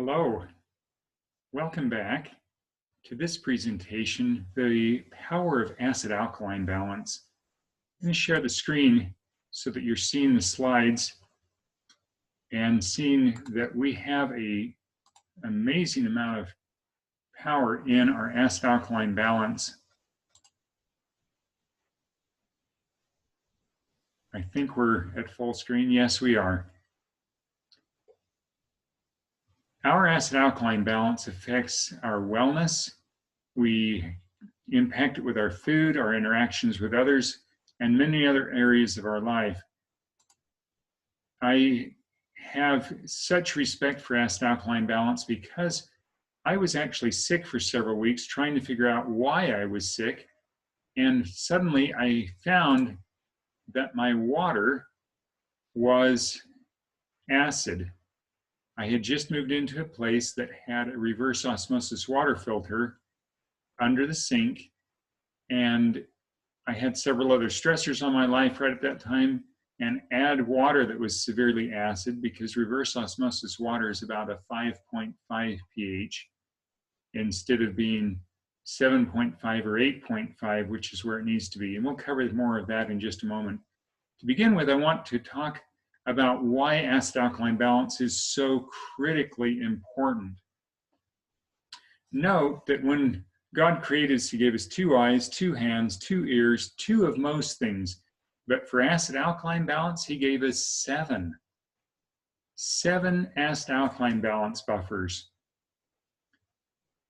Hello, welcome back to this presentation, The Power of Acid-Alkaline Balance. I'm going to share the screen so that you're seeing the slides and seeing that we have an amazing amount of power in our acid-alkaline balance. I think we're at full screen. Yes, we are. Our acid-alkaline balance affects our wellness. We impact it with our food, our interactions with others, and many other areas of our life. I have such respect for acid-alkaline balance because I was actually sick for several weeks trying to figure out why I was sick. And suddenly I found that my water was acid. I had just moved into a place that had a reverse osmosis water filter under the sink, and I had several other stressors on my life right at that time, and add water that was severely acid, because reverse osmosis water is about a 5.5 pH instead of being 7.5 or 8.5, which is where it needs to be. And we'll cover more of that in just a moment. To begin with, I want to talk about why acid-alkaline balance is so critically important. Note that when God created us, He gave us 2 eyes, 2 hands, 2 ears, 2 of most things. But for acid-alkaline balance, He gave us 7. 7 acid-alkaline balance buffers.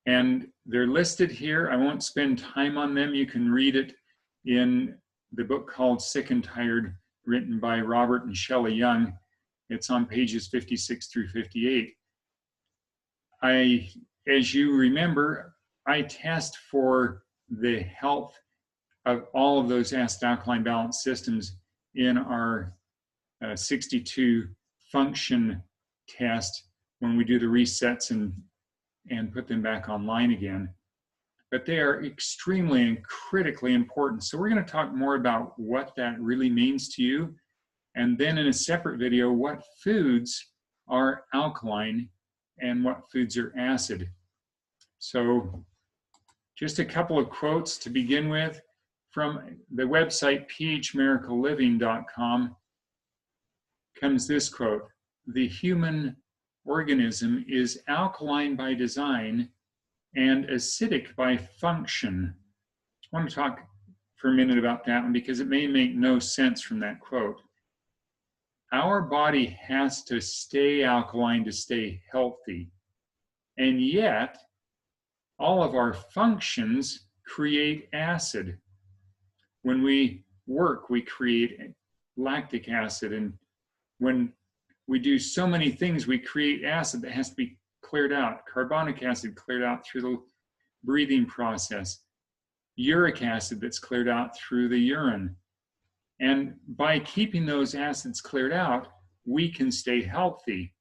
And they're listed here. I won't spend time on them. You can read it in the book called Sick and Tired, written by Robert and Shelley Young. It's on pages 56 through 58. As you remember, I test for the health of all of those acid-alkaline balance systems in our 62 function test when we do the resets and put them back online again. But they are extremely and critically important. So we're going to talk more about what that really means to you. And then in a separate video, what foods are alkaline and what foods are acid. So just a couple of quotes to begin with from the website phmiracleliving.com comes this quote: "The human organism is alkaline by design and acidic by function." I want to talk for a minute about that one because it may make no sense from that quote. Our body has to stay alkaline to stay healthy, and yet all of our functions create acid. When we work, we create lactic acid, and when we do so many things, we create acid that has to be cleared out. Carbonic acid cleared out through the breathing process. Uric acid that's cleared out through the urine. And by keeping those acids cleared out, we can stay healthy.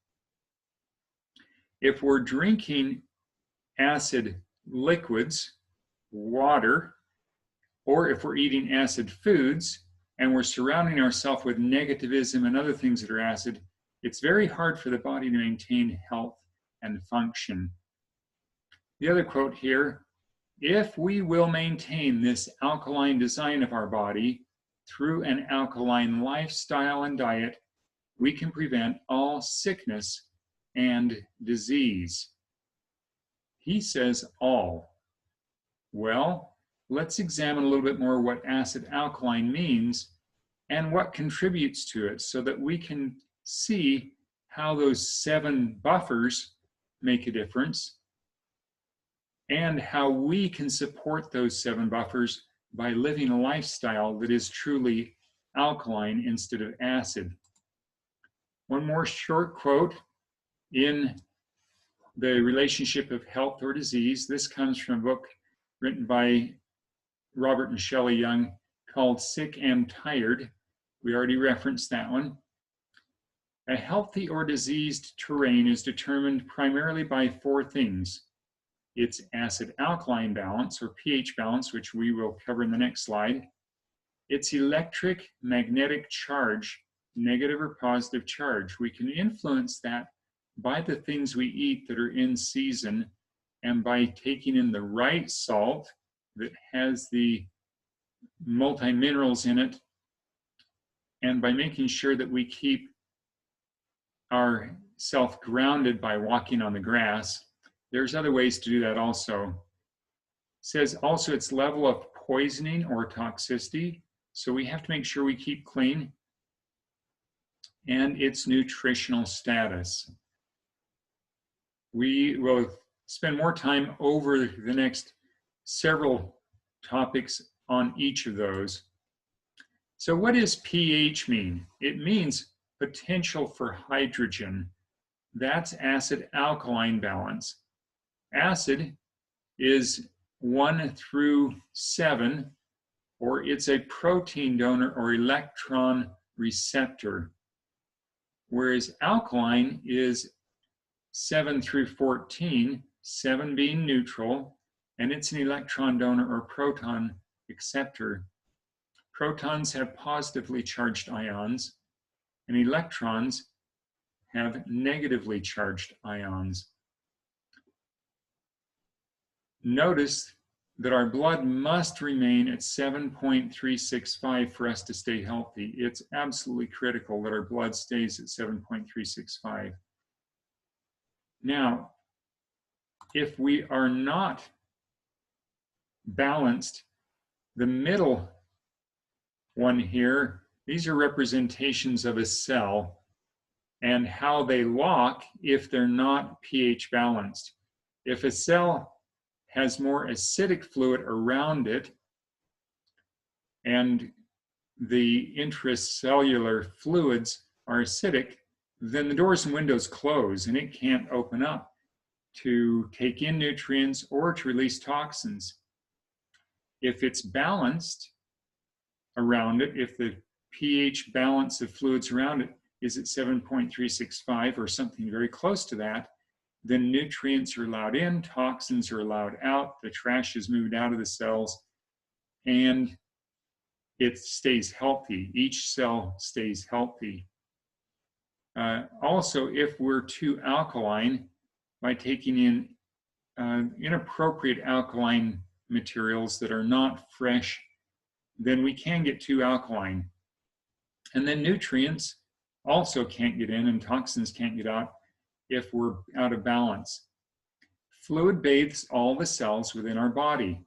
If we're drinking acid liquids, water, or if we're eating acid foods, and we're surrounding ourselves with negativism and other things that are acid, it's very hard for the body to maintain health and function. The other quote here: "If we will maintain this alkaline design of our body through an alkaline lifestyle and diet, we can prevent all sickness and disease." He says all. Well, let's examine a little bit more what acid-alkaline means and what contributes to it so that we can see how those 7 buffers make a difference and how we can support those 7 buffers by living a lifestyle that is truly alkaline instead of acid. One more short quote in the relationship of health or disease. This comes from a book written by Robert and Shelley Young called Sick and Tired. We already referenced that one. "A healthy or diseased terrain is determined primarily by 4 things. Its acid-alkaline balance, or pH balance, which we will cover in the next slide. Its electric magnetic charge, negative or positive charge. We can influence that by the things we eat that are in season, and by taking in the right salt that has the multi-minerals in it, and by making sure that we keep ourself grounded by walking on the grass. There's other ways to do that also. It says also its level of poisoning or toxicity, so we have to make sure we keep clean, and its nutritional status. We will spend more time over the next several topics on each of those. So what does pH mean? It means potential for hydrogen. That's acid-alkaline balance. Acid is 1 through 7, or it's a protein donor or electron receptor, whereas alkaline is 7 through 14, 7 being neutral, and it's an electron donor or proton acceptor. Protons have positively charged ions, and electrons have negatively charged ions. Notice that our blood must remain at 7.365 for us to stay healthy. It's absolutely critical that our blood stays at 7.365. Now, if we are not balanced, the middle one here, these are representations of a cell and how they lock if they're not pH balanced. If a cell has more acidic fluid around it and the intracellular fluids are acidic, then the doors and windows close and it can't open up to take in nutrients or to release toxins. If it's balanced around it, if the pH balance of fluids around it is at 7.365 or something very close to that, then nutrients are allowed in, toxins are allowed out, the trash is moved out of the cells, and it stays healthy. Each cell stays healthy. Also, if we're too alkaline, by taking in inappropriate alkaline materials that are not fresh, then we can get too alkaline. And then nutrients also can't get in and toxins can't get out if we're out of balance. Fluid bathes all the cells within our body,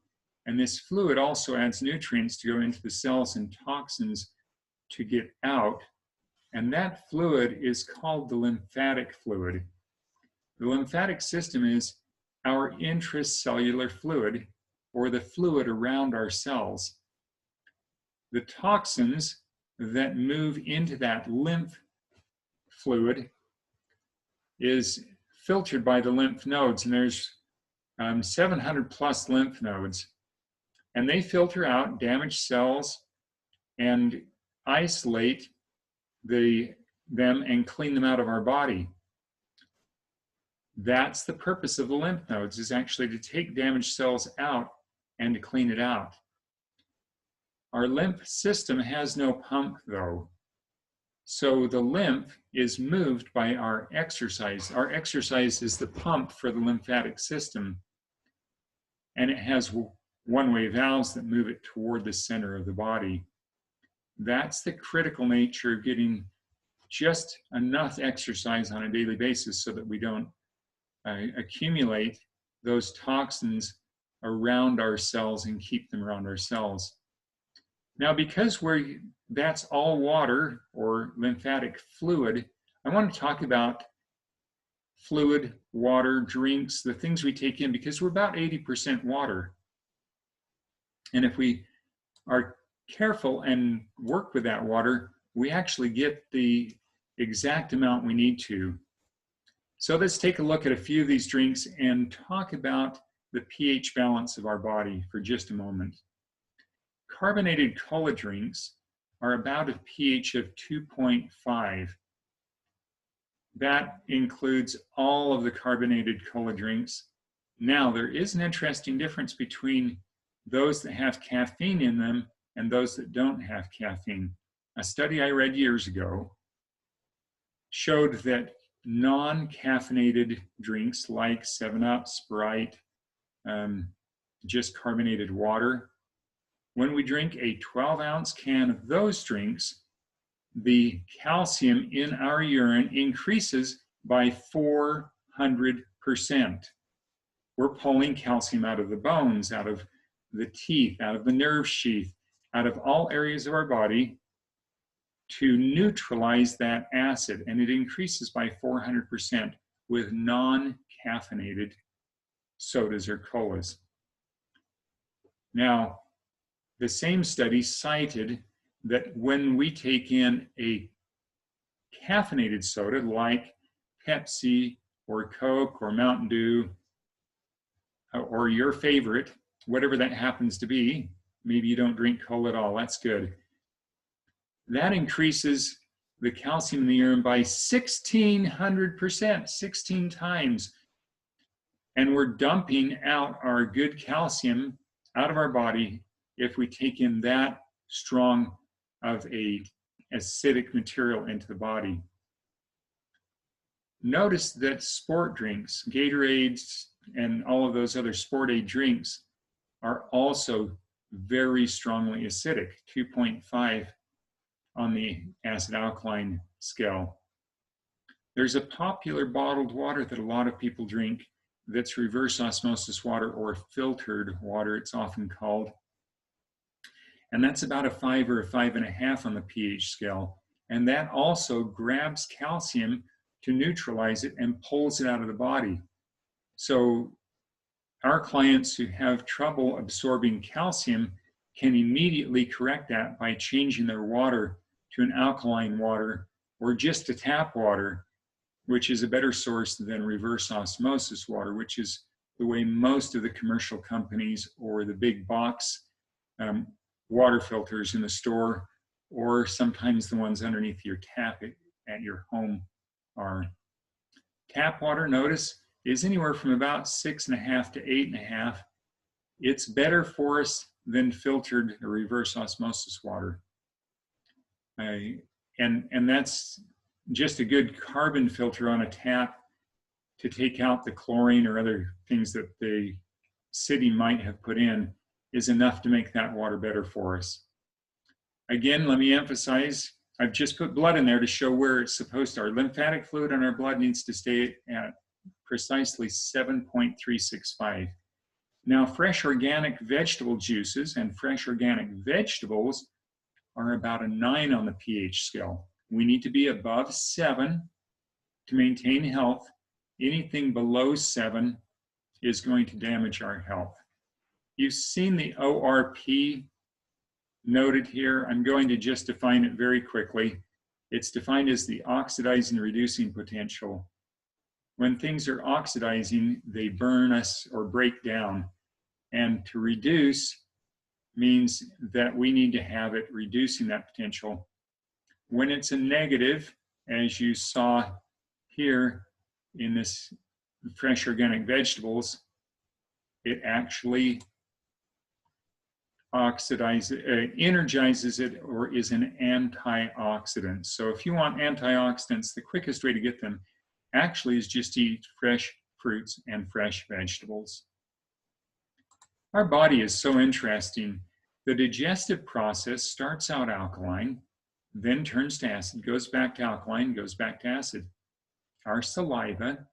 and this fluid also adds nutrients to go into the cells and toxins to get out, and that fluid is called the lymphatic fluid. The lymphatic system is our intracellular fluid, or the fluid around our cells. The toxins that move into that lymph fluid is filtered by the lymph nodes, and there's 700 plus lymph nodes, and they filter out damaged cells and isolate them and clean them out of our body. That's the purpose of the lymph nodes, is actually to take damaged cells out and to clean it out. Our lymph system has no pump though. So the lymph is moved by our exercise. Our exercise is the pump for the lymphatic system. And it has one-way valves that move it toward the center of the body. That's the critical nature of getting just enough exercise on a daily basis so that we don't accumulate those toxins around our cells and keep them around our cells. Now, because that's all water or lymphatic fluid, I want to talk about fluid, water, drinks, the things we take in, because we're about 80% water. And if we are careful and work with that water, we actually get the exact amount we need to. So let's take a look at a few of these drinks and talk about the pH balance of our body for just a moment. Carbonated cola drinks are about a pH of 2.5. That includes all of the carbonated cola drinks. Now, there is an interesting difference between those that have caffeine in them and those that don't have caffeine. A study I read years ago showed that non-caffeinated drinks like 7-Up, Sprite, just carbonated water. When we drink a 12-ounce can of those drinks, the calcium in our urine increases by 400%. We're pulling calcium out of the bones, out of the teeth, out of the nerve sheath, out of all areas of our body to neutralize that acid, and it increases by 400% with non-caffeinated sodas or colas. Now, the same study cited that when we take in a caffeinated soda like Pepsi or Coke or Mountain Dew or your favorite, whatever that happens to be, maybe you don't drink cola at all, that's good. That increases the calcium in the urine by 1,600%, 16 times. And we're dumping out our good calcium out of our body if we take in that strong of a acidic material into the body. Notice that sport drinks, Gatorades, and all of those other sport aid drinks are also very strongly acidic, 2.5 on the acid alkaline scale. There's a popular bottled water that a lot of people drink that's reverse osmosis water, or filtered water it's often called. And that's about a 5 or a 5.5 on the pH scale. And that also grabs calcium to neutralize it and pulls it out of the body. So our clients who have trouble absorbing calcium can immediately correct that by changing their water to an alkaline water or just a tap water, which is a better source than reverse osmosis water, which is the way most of the commercial companies or the big box water filters in the store, or sometimes the ones underneath your tap at your home are. Tap water, notice, is anywhere from about 6.5 to 8.5. It's better for us than filtered or reverse osmosis water. And that's just a good carbon filter on a tap to take out the chlorine or other things that the city might have put in is enough to make that water better for us. Again, let me emphasize, I've just put blood in there to show where it's supposed to. Our lymphatic fluid in our blood needs to stay at precisely 7.365. Now, fresh organic vegetable juices and fresh organic vegetables are about a 9 on the pH scale. We need to be above 7 to maintain health. Anything below 7 is going to damage our health. You've seen the ORP noted here. I'm going to just define it very quickly. It's defined as the oxidizing reducing potential. When things are oxidizing, they burn us or break down. And to reduce means that we need to have it reducing that potential. When it's a negative, as you saw here in this fresh organic vegetables, it actually energizes it, or is an antioxidant. So if you want antioxidants, the quickest way to get them actually is just to eat fresh fruits and fresh vegetables. Our body is so interesting. The digestive process starts out alkaline, then turns to acid, goes back to alkaline, goes back to acid. Our saliva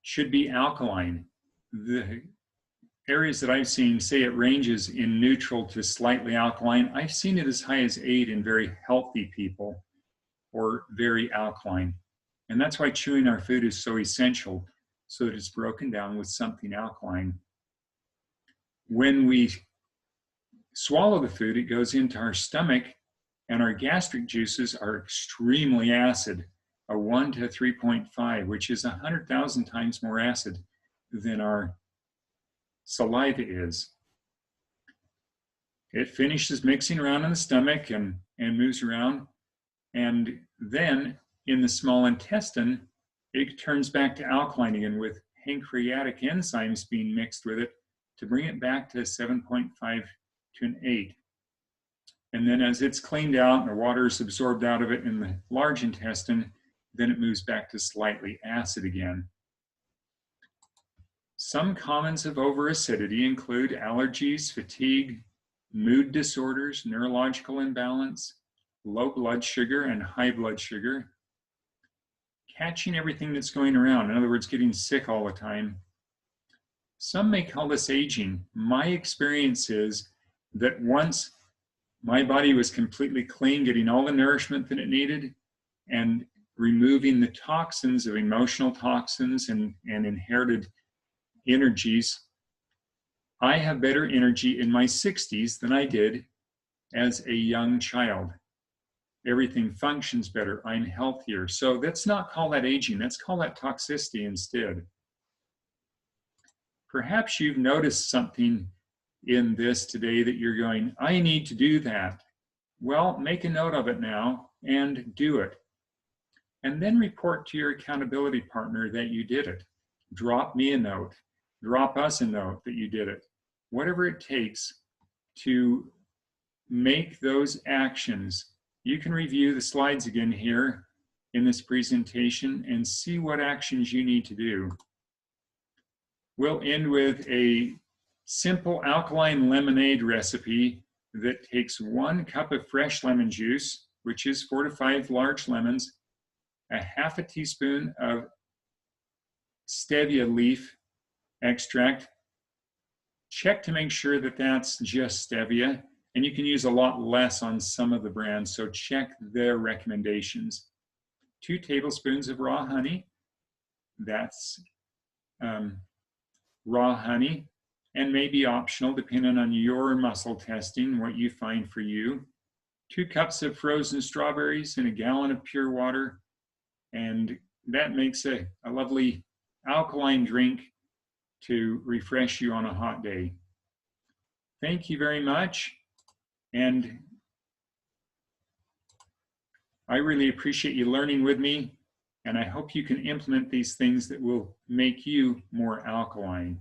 should be alkaline. The areas that I've seen say it ranges in neutral to slightly alkaline. I've seen it as high as 8 in very healthy people, or very alkaline. And that's why chewing our food is so essential, so that it's broken down with something alkaline. When we swallow the food, it goes into our stomach, and our gastric juices are extremely acid, a 1 to 3.5, which is 100,000 times more acid than our saliva is. It finishes mixing around in the stomach and moves around, and then in the small intestine, it turns back to alkaline again with pancreatic enzymes being mixed with it to bring it back to 7.5 to an 8. And then as it's cleaned out and the water is absorbed out of it in the large intestine, then it moves back to slightly acid again. Some commons of overacidity include allergies, fatigue, mood disorders, neurological imbalance, low blood sugar and high blood sugar, catching everything that's going around, in other words, getting sick all the time. Some may call this aging. My experience is that once my body was completely clean, getting all the nourishment that it needed, and removing the toxins of emotional toxins and inherited energies, I have better energy in my 60s than I did as a young child. Everything functions better. I'm healthier. So let's not call that aging. Let's call that toxicity instead. Perhaps you've noticed something in this today that you're going, I need to do that. Well, make a note of it now and do it. And then report to your accountability partner that you did it. Drop me a note. Drop us a note that you did it. Whatever it takes to make those actions. You can review the slides again here in this presentation and see what actions you need to do. We'll end with a simple alkaline lemonade recipe that takes 1 cup of fresh lemon juice, which is 4 to 5 large lemons, a half a teaspoon of stevia leaf extract. Check to make sure that that's just stevia, and you can use a lot less on some of the brands, so check their recommendations. 2 tablespoons of raw honey. That's raw honey, and may be optional depending on your muscle testing, what you find for you. 2 cups of frozen strawberries and a gallon of pure water, and that makes a lovely alkaline drink to refresh you on a hot day. Thank you very much, and I really appreciate you learning with me, and I hope you can implement these things that will make you more alkaline.